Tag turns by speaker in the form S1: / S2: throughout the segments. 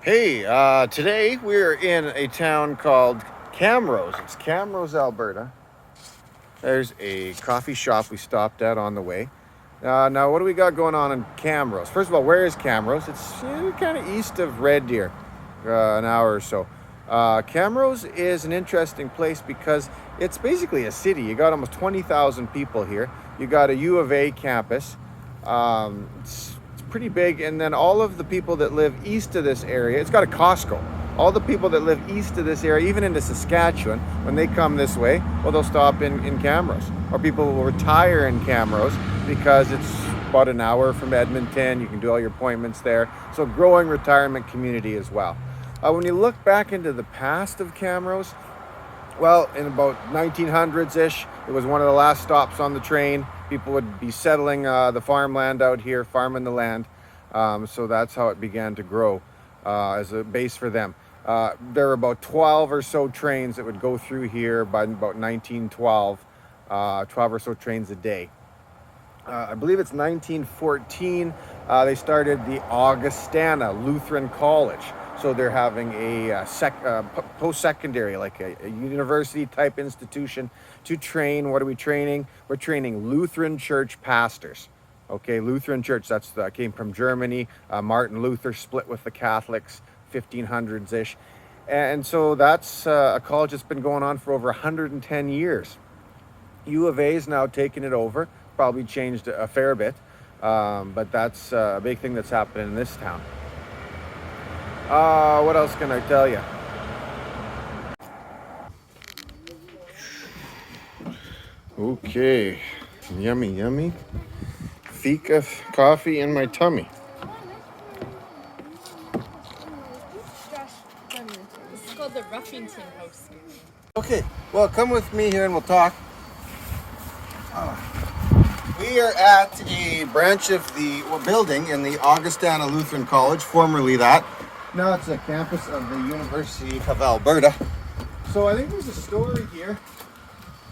S1: Hey, today we're in a town called Camrose. It's Camrose, Alberta. There's a coffee shop we stopped at on the way. Now, what do we got going on in Camrose? First of all, where is Camrose? It's kind of east of Red Deer, an hour or so. Camrose is an interesting place because it's basically a city. You got almost 20,000 people here. You got a U of A campus. It's pretty big, and then all of the people that live east of this area, it's got a Costco. All the people that live east of this area, even into Saskatchewan, when they come this way, well, they'll stop in Camrose. Or people will retire in Camrose because it's about an hour from Edmonton. You can do all your appointments there. So growing retirement community as well. When you look back into the past of Camrose, well, in about 1900s-ish, it was one of the last stops on the train. People would be settling the farmland out here, farming the land. So that's how it began to grow as a base for them. There were about 12 or so trains that would go through here by about 1912, 12 or so trains a day. I believe it's 1914, they started the Augustana Lutheran College. So they're having a post-secondary, like a university type institution to train. What are we training? We're training Lutheran church pastors. Okay, Lutheran church, that came from Germany. Martin Luther split with the Catholics, 1500s-ish. And so that's a college that's been going on for over 110 years. U of A is now taking it over, probably changed a fair bit, but that's a big thing that's happening in this town. What else can I tell you? Okay, yummy, yummy. Fika coffee in my tummy.
S2: This is called the Ruffington House.
S1: Okay, well, come with me here and we'll talk. We are at a branch of the building in the Augustana Lutheran College, formerly that. Now it's a campus of the University of Alberta. So I think there's a story here.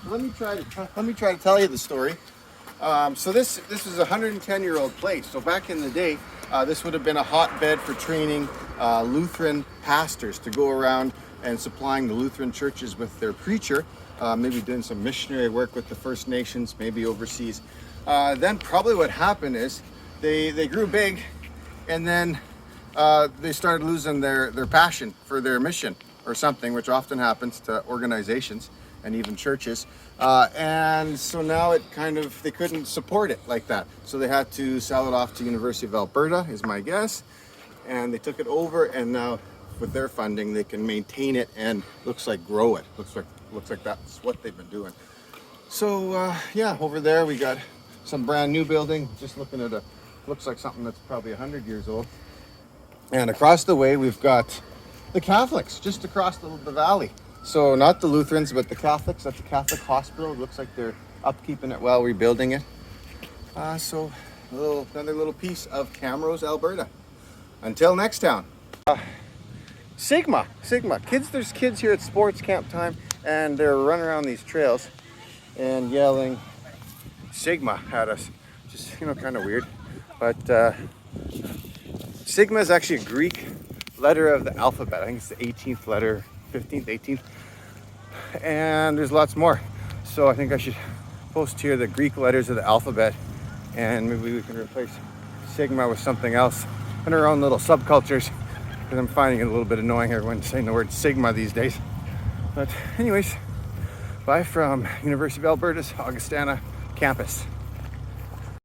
S1: Let me try to tell you the story. So this is a 110-year-old place. So back in the day, this would have been a hotbed for training Lutheran pastors to go around and supplying the Lutheran churches with their preacher, maybe doing some missionary work with the First Nations, maybe overseas. Then probably what happened is they grew big, and then they started losing their passion for their mission or something, which often happens to organizations and even churches. And so now they couldn't support it like that. So they had to sell it off to University of Alberta, is my guess. And they took it over, and now with their funding, they can maintain it and looks like grow it. Looks like that's what they've been doing. So yeah, over there we got some brand new building, just looking at looks like something that's probably 100 years old. And across the way, we've got the Catholics, just across the valley. So not the Lutherans, but the Catholics at the Catholic Hospital. It looks like they're upkeeping it well, rebuilding it. So another little piece of Camrose, Alberta. Until next town. Sigma. There's kids here at sports camp time, and they're running around these trails and yelling Sigma at us. Just, kind of weird. But Sigma is actually a Greek letter of the alphabet. I think it's the 18th letter, 15th, 18th. And there's lots more. So I think I should post here the Greek letters of the alphabet, and maybe we can replace Sigma with something else in our own little subcultures, because I'm finding it a little bit annoying everyone saying the word Sigma these days. But anyways, bye from University of Alberta's Augustana campus.